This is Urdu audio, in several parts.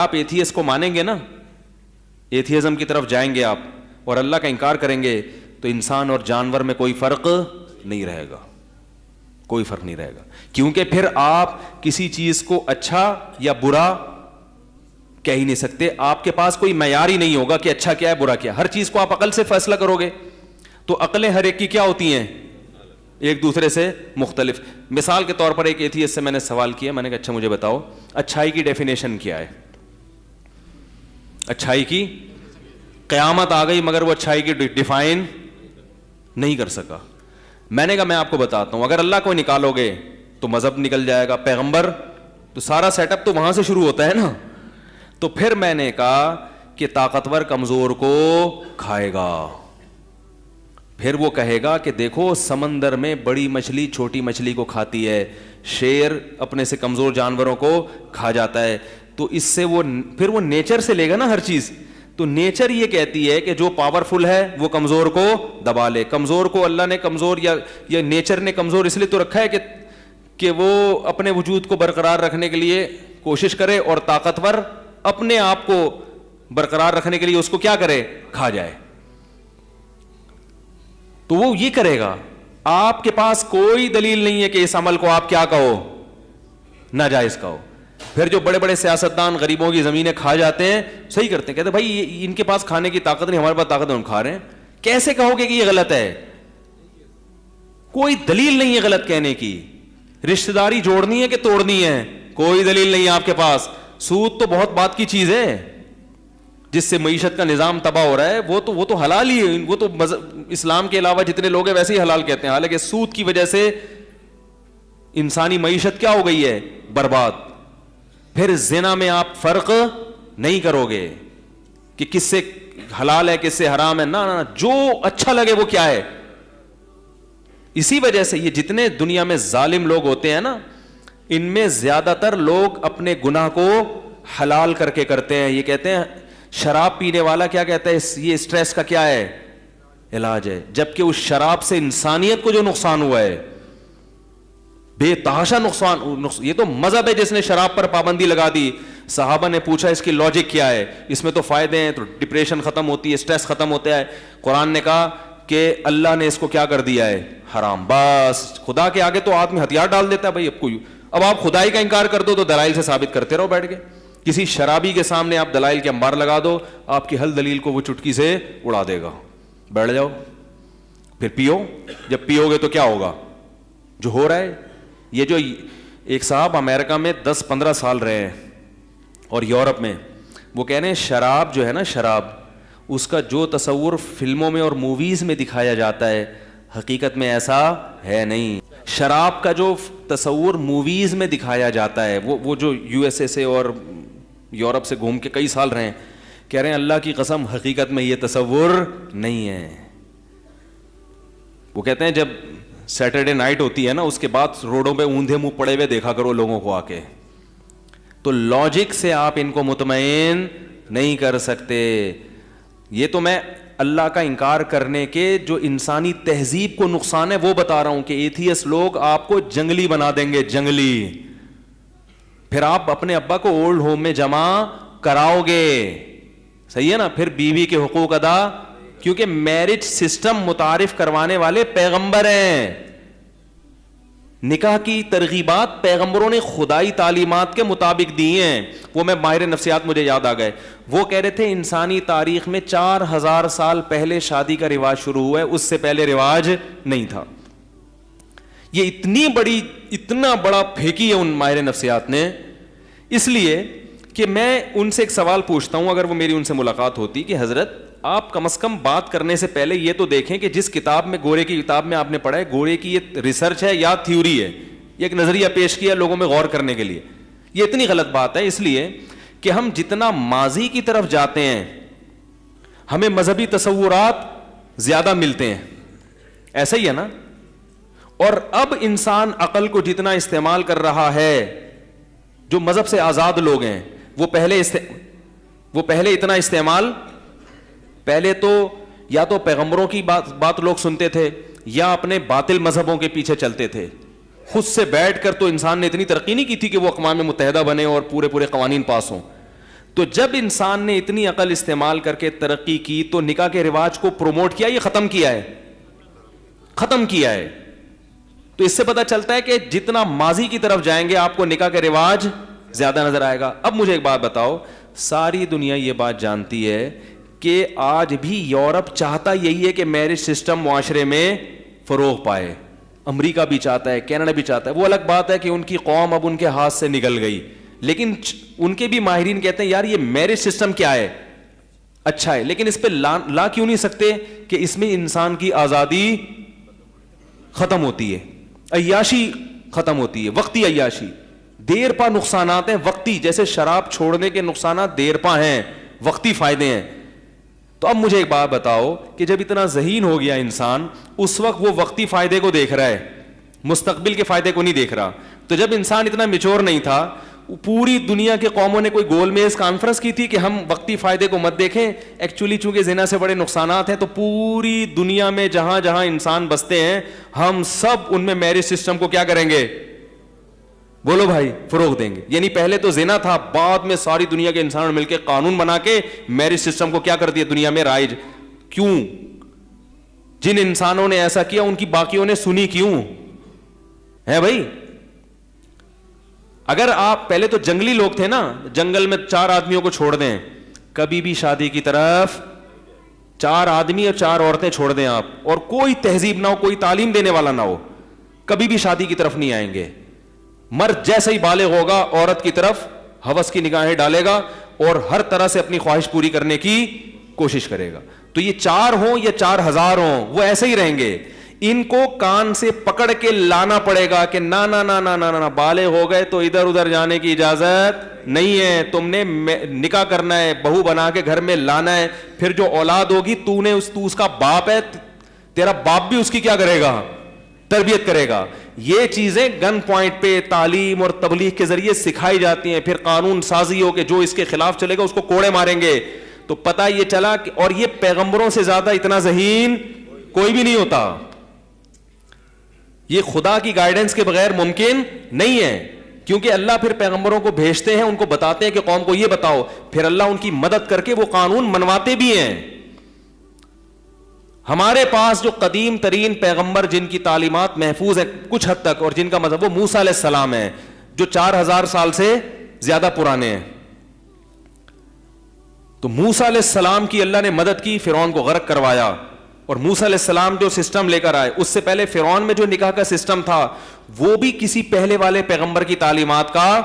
آپ ایتھیسٹ کو مانیں گے نا, ایتھیزم کی طرف جائیں گے آپ اور اللہ کا انکار کریں گے, تو انسان اور جانور میں کوئی فرق نہیں رہے گا, کوئی فرق نہیں رہے گا. کیونکہ پھر آپ کسی چیز کو اچھا یا برا کہہ ہی نہیں سکتے, آپ کے پاس کوئی معیار ہی نہیں ہوگا کہ اچھا کیا ہے برا کیا. ہر چیز کو آپ عقل سے فیصلہ کرو گے, تو عقلیں ہر ایک کی کیا ہوتی ہیں, ایک دوسرے سے مختلف. مثال کے طور پر ایک ایتھیسٹ سے میں نے سوال کیا, میں نے کہا اچھا مجھے بتاؤ اچھائی کی ڈیفینیشن کیا ہے, اچھائی کی, قیامت آ گئی مگر وہ اچھائی کی ڈیفائن نہیں کر سکا. میں نے کہا میں آپ کو بتاتا ہوں, اگر اللہ کو نکالو گے تو مذہب نکل جائے گا, پیغمبر, تو سارا سیٹ اپ تو وہاں سے شروع ہوتا ہے نا. تو پھر میں نے کہا کہ طاقتور کمزور کو کھائے گا, پھر وہ کہے گا کہ دیکھو سمندر میں بڑی مچھلی چھوٹی مچھلی کو کھاتی ہے, شیر اپنے سے کمزور جانوروں کو کھا جاتا ہے. تو اس سے وہ پھر وہ نیچر سے لے گا نا ہر چیز. تو نیچر یہ کہتی ہے کہ جو پاورفل ہے وہ کمزور کو دبا لے. کمزور کو اللہ نے کمزور یا نیچر نے کمزور اس لیے تو رکھا ہے کہ وہ اپنے وجود کو برقرار رکھنے کے لیے کوشش کرے, اور طاقتور اپنے آپ کو برقرار رکھنے کے لیے اس کو کیا کرے, کھا جائے. تو وہ یہ کرے گا. آپ کے پاس کوئی دلیل نہیں ہے کہ اس عمل کو آپ کیا کہو, ناجائز کہو. پھر جو بڑے بڑے سیاستدان غریبوں کی زمینیں کھا جاتے ہیں, صحیح کرتے ہیں, کہتے ہیں بھائی ان کے پاس کھانے کی طاقت نہیں, ہمارے پاس طاقت ہے, ہم کھا رہے ہیں. کیسے کہو گے کہ یہ غلط ہے؟ کوئی دلیل نہیں ہے غلط کہنے کی. رشتہ داری جوڑنی ہے کہ توڑنی ہے, کوئی دلیل نہیں ہے آپ کے پاس. سود تو بہت بات کی چیز ہے, جس سے معیشت کا نظام تباہ ہو رہا ہے, وہ تو حلال ہی ہے. وہ تو اسلام کے علاوہ جتنے لوگ ہیں ویسے ہی حلال کہتے ہیں, حالانکہ سود کی وجہ سے انسانی معیشت کیا ہو گئی ہے, برباد. پھر زنا میں آپ فرق نہیں کرو گے کہ کس سے حلال ہے کس سے حرام ہے, نہ جو اچھا لگے وہ کیا ہے. اسی وجہ سے یہ جتنے دنیا میں ظالم لوگ ہوتے ہیں نا, ان میں زیادہ تر لوگ اپنے گناہ کو حلال کر کے کرتے ہیں. یہ کہتے ہیں شراب پینے والا کیا کہتا ہے, یہ اسٹریس کا کیا ہے, علاج ہے, جبکہ اس شراب سے انسانیت کو جو نقصان ہوا ہے, بے تحاشا نقصان. یہ تو مذہب ہے جس نے شراب پر پابندی لگا دی. صحابہ نے پوچھا اس کی لاجک کیا ہے, اس میں تو فائدے ہیں, تو ڈپریشن ختم ہوتی ہے, اسٹریس ختم ہوتا ہے. قرآن نے کہا کہ اللہ نے اس کو کیا کر دیا ہے, حرام. بس خدا کے آگے تو آدمی ہتھیار ڈال دیتا ہے بھائی. اب آپ خدائی کا انکار کر دو تو دلائل سے ثابت کرتے رہو بیٹھ کے. کسی شرابی کے سامنے آپ دلائل کے انبار لگا دو, آپ کی ہر دلیل کو وہ چٹکی سے اڑا دے گا. بیٹھ جاؤ پھر پیو, جب پیو گے تو کیا ہوگا, جو ہو رہا ہے. یہ جو ایک صاحب امریکہ میں 10-15 سال رہے ہیں اور یورپ میں, وہ کہہ رہے ہیں شراب جو ہے نا, شراب, اس کا جو تصور فلموں میں اور موویز میں دکھایا جاتا ہے حقیقت میں ایسا ہے نہیں. شراب کا جو تصور موویز میں دکھایا جاتا ہے, وہ جو یو ایس اے سے اور یورپ سے گھوم کے کئی سال رہے ہیں, کہہ رہے ہیں اللہ کی قسم حقیقت میں یہ تصور نہیں ہے. وہ کہتے ہیں جب سیٹرڈے نائٹ ہوتی ہے نا, اس کے بعد روڈوں پہ اوندھے منہ پڑے ہوئے دیکھا کرو لوگوں کو آ کے. تو لاجک سے آپ ان کو مطمئن نہیں کر سکتے. یہ تو میں اللہ کا انکار کرنے کے جو انسانی تہذیب کو نقصان ہے وہ بتا رہا ہوں کہ ایتھیسٹ لوگ آپ کو جنگلی بنا دیں گے, جنگلی. پھر آپ اپنے ابا کو اولڈ ہوم میں جمع کراؤ گے, صحیح ہے نا, پھر بیوی کے حقوق ادا, کیونکہ میرج سسٹم متعارف کروانے والے پیغمبر ہیں. نکاح کی ترغیبات پیغمبروں نے خدائی تعلیمات کے مطابق دی ہیں. وہ میں ماہر نفسیات مجھے یاد آ گئے, وہ کہہ رہے تھے انسانی تاریخ میں 4000 سال پہلے شادی کا رواج شروع ہوا ہے, اس سے پہلے رواج نہیں تھا. یہ اتنا بڑا پھینکی ہے ان ماہر نفسیات نے, اس لیے کہ میں ان سے ایک سوال پوچھتا ہوں, اگر وہ میری ان سے ملاقات ہوتی, کہ حضرت آپ کم از کم بات کرنے سے پہلے یہ تو دیکھیں کہ جس کتاب میں, گورے کی کتاب میں آپ نے پڑھا ہے, گورے کی یہ ریسرچ ہے یا تھیوری ہے, یہ ایک نظریہ پیش کیا لوگوں میں غور کرنے کے لیے. یہ اتنی غلط بات ہے, اس لیے کہ ہم جتنا ماضی کی طرف جاتے ہیں ہمیں مذہبی تصورات زیادہ ملتے ہیں, ایسا ہی ہے نا. اور اب انسان عقل کو جتنا استعمال کر رہا ہے, جو مذہب سے آزاد لوگ ہیں وہ پہلے اتنا استعمال, پہلے تو یا تو پیغمبروں کی بات لوگ سنتے تھے یا اپنے باطل مذہبوں کے پیچھے چلتے تھے. خود سے بیٹھ کر تو انسان نے اتنی ترقی نہیں کی تھی کہ وہ اقوام متحدہ بنے اور پورے قوانین پاس ہوں. تو جب انسان نے اتنی عقل استعمال کر کے ترقی کی تو نکاح کے رواج کو پروموٹ کیا یا ختم کیا ہے؟ ختم کیا ہے. تو اس سے پتہ چلتا ہے کہ جتنا ماضی کی طرف جائیں گے آپ کو نکاح کے رواج زیادہ نظر آئے گا. اب مجھے ایک بات بتاؤ, ساری دنیا یہ بات جانتی ہے کہ آج بھی یورپ چاہتا یہی ہے کہ میرج سسٹم معاشرے میں فروغ پائے. امریکہ بھی چاہتا ہے, کینیڈا بھی چاہتا ہے. وہ الگ بات ہے کہ ان کی قوم اب ان کے ہاتھ سے نکل گئی, لیکن ان کے بھی ماہرین کہتے ہیں یار یہ میرج سسٹم کیا ہے, اچھا ہے, لیکن اس پہ لا کیوں نہیں سکتے کہ اس میں انسان کی آزادی ختم ہوتی ہے, عیاشی ختم ہوتی ہے, وقتی عیاشی. دیر پا نقصانات ہیں وقتی, جیسے شراب چھوڑنے کے نقصانات دیر پا ہیں, وقتی فائدے ہیں. تو اب مجھے ایک بات بتاؤ کہ جب اتنا ذہین ہو گیا انسان, اس وقت وہ وقتی فائدے کو دیکھ رہا ہے, مستقبل کے فائدے کو نہیں دیکھ رہا. تو جب انسان اتنا میچور نہیں تھا, پوری دنیا کے قوموں نے کوئی گول میز کانفرنس کی تھی کہ ہم وقتی فائدے کو مت دیکھیں. ایکچولی چونکہ زنا سے بڑے نقصانات ہیں, تو پوری دنیا میں جہاں جہاں انسان بستے ہیں ہم سب ان میں میرج سسٹم کو کیا کریں گے, بولو بھائی, فروغ دیں گے. یعنی پہلے تو زنا تھا, بعد میں ساری دنیا کے انسانوں نے مل کے قانون بنا کے میرج سسٹم کو کیا کر دیا دنیا میں رائج. کیوں؟ جن انسانوں نے ایسا کیا ان کی باقیوں نے سنی کیوں ہے بھائی؟ اگر آپ پہلے تو جنگلی لوگ تھے نا, جنگل میں 4 آدمیوں کو چھوڑ دیں, کبھی بھی شادی کی طرف 4 آدمی اور 4 عورتیں چھوڑ دیں آپ, اور کوئی تہذیب نہ ہو, کوئی تعلیم دینے والا نہ ہو, کبھی بھی شادی کی طرف نہیں آئیں گے. مرد جیسے ہی بالغ ہوگا عورت کی طرف ہوس کی نگاہیں ڈالے گا اور ہر طرح سے اپنی خواہش پوری کرنے کی کوشش کرے گا. تو یہ 4 ہوں یا 4000 ہوں, وہ ایسے ہی رہیں گے. ان کو کان سے پکڑ کے لانا پڑے گا کہ نا نا نا نا نا نا, بالغ ہو گئے تو ادھر ادھر جانے کی اجازت نہیں ہے, تم نے نکاح کرنا ہے, بہو بنا کے گھر میں لانا ہے. پھر جو اولاد ہوگی تو اس کا باپ ہے, تیرا باپ بھی اس کی کیا کرے گا, تربیت کرے گا. یہ چیزیں گن پوائنٹ پہ تعلیم اور تبلیغ کے ذریعے سکھائی جاتی ہیں. پھر قانون سازی ہو کہ جو اس کے خلاف چلے گا اس کو کوڑے ماریں گے. تو پتہ یہ چلا کہ, اور یہ پیغمبروں سے زیادہ اتنا ذہین کوئی بھی نہیں ہوتا. یہ خدا کی گائیڈنس کے بغیر ممکن نہیں ہے, کیونکہ اللہ پھر پیغمبروں کو بھیجتے ہیں, ان کو بتاتے ہیں کہ قوم کو یہ بتاؤ, پھر اللہ ان کی مدد کر کے وہ قانون منواتے بھی ہیں. ہمارے پاس جو قدیم ترین پیغمبر جن کی تعلیمات محفوظ ہیں کچھ حد تک, اور جن کا مذہب, وہ موسیٰ علیہ السلام ہے, جو 4000 سال سے زیادہ پرانے ہیں. تو موسیٰ علیہ السلام کی اللہ نے مدد کی, فرعون کو غرق کروایا. اور موسیٰ علیہ السلام جو سسٹم لے کر آئے, اس سے پہلے فرعون میں جو نکاح کا سسٹم تھا وہ بھی کسی پہلے والے پیغمبر کی تعلیمات کا,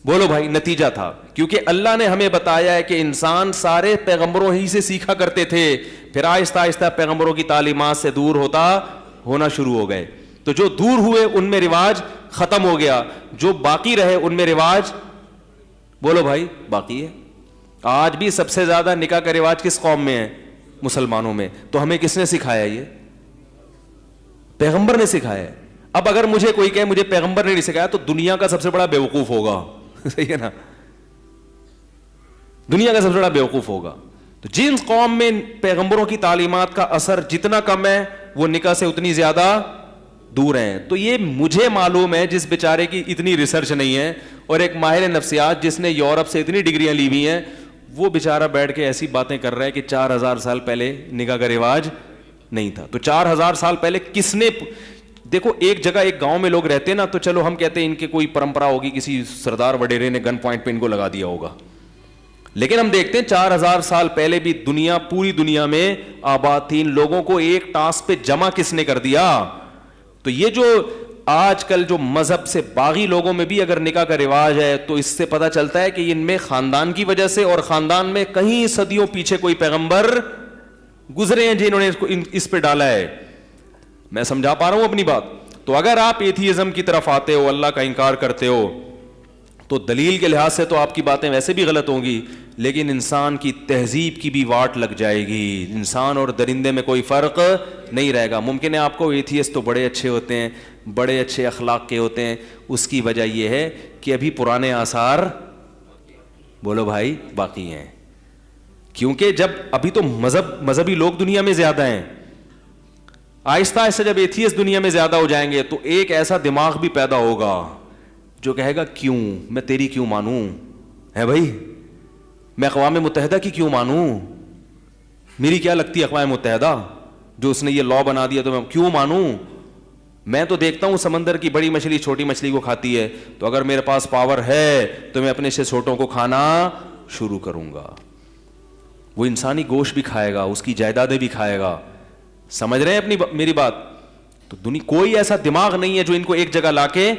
بولو بھائی, نتیجہ تھا. کیونکہ اللہ نے ہمیں بتایا ہے کہ انسان سارے پیغمبروں ہی سے سیکھا کرتے تھے, پھر آہستہ آہستہ پیغمبروں کی تعلیمات سے دور ہونا شروع ہو گئے. تو جو دور ہوئے ان میں رواج ختم ہو گیا, جو باقی رہے ان میں رواج, بولو بھائی, باقی ہے. آج بھی سب سے زیادہ نکاح کا رواج کس قوم میں ہے؟ مسلمانوں میں. تو ہمیں کس نے سکھایا؟ یہ پیغمبر نے سکھایا ہے. اب اگر مجھے کوئی کہے مجھے پیغمبر نے نہیں سکھایا تو دنیا کا سب سے بڑا بیوقوف ہوگا. صحیح ہے نا, دنیا کا سب سے بڑا بیوقوف ہوگا. تو جن قوم میں پیغمبروں کی تعلیمات کا اثر جتنا کم ہے وہ نکاح سے اتنی زیادہ دور ہیں. تو یہ مجھے معلوم ہے, جس بیچارے کی اتنی ریسرچ نہیں ہے, اور ایک ماہر نفسیات جس نے یورپ سے اتنی ڈگریاں لی ہوئی ہیں, وہ بیچارہ بیٹھ کے ایسی باتیں کر رہا ہے کہ 4000 سال پہلے نکاح کا رواج نہیں تھا. تو 4000 سال پہلے کس نے, دیکھو ایک جگہ ایک گاؤں میں لوگ رہتے ہیں نا, تو چلو ہم کہتے ہیں ان کے کوئی پرمپرا ہوگی, کسی سردار وڈیرے نے گن پوائنٹ پہ ان کو لگا دیا ہوگا. لیکن ہم دیکھتے ہیں 4000 سال پہلے بھی دنیا, پوری دنیا میں آباد تھی. لوگوں کو ایک ٹاسک پہ جمع کس نے کر دیا؟ تو یہ جو آج کل جو مذہب سے باغی لوگوں میں بھی اگر نکاح کا رواج ہے تو اس سے پتہ چلتا ہے کہ ان میں خاندان کی وجہ سے, اور خاندان میں کہیں صدیوں پیچھے کوئی پیغمبر گزرے ہیں جنہوں نے اس پہ ڈالا ہے. میں سمجھا پا رہا ہوں اپنی بات؟ تو اگر آپ ایتھیزم کی طرف آتے ہو, اللہ کا انکار کرتے ہو, تو دلیل کے لحاظ سے تو آپ کی باتیں ویسے بھی غلط ہوں گی, لیکن انسان کی تہذیب کی بھی واٹ لگ جائے گی. انسان اور درندے میں کوئی فرق نہیں رہے گا. ممکن ہے آپ کو ایتھیسٹ تو بڑے اچھے ہوتے ہیں, بڑے اچھے اخلاق کے ہوتے ہیں, اس کی وجہ یہ ہے کہ ابھی پرانے آثار, بولو بھائی, باقی ہیں. کیونکہ جب ابھی تو مذہبی لوگ دنیا میں زیادہ ہیں, آہستہ آہستہ جب ایتھیسٹ دنیا میں زیادہ ہو جائیں گے تو ایک ایسا دماغ بھی پیدا ہوگا جو کہے گا کیوں, میں تیری کیوں مانوں, ہے بھائی, میں اقوام متحدہ کی کیوں مانوں؟ میری کیا لگتی ہے اقوام متحدہ جو اس نے یہ لا بنا دیا تو میں کیوں مانوں؟ میں تو دیکھتا ہوں سمندر کی بڑی مچھلی چھوٹی مچھلی کو کھاتی ہے، تو اگر میرے پاس پاور ہے تو میں اپنے سے چھوٹوں کو کھانا شروع کروں گا۔ وہ انسانی گوشت بھی کھائے گا، اس کی جائیدادیں بھی کھائے گا۔ سمجھ رہے ہیں اپنی میری بات؟ تو دنیا کوئی ایسا دماغ نہیں ہے جو ان کو ایک جگہ لا کے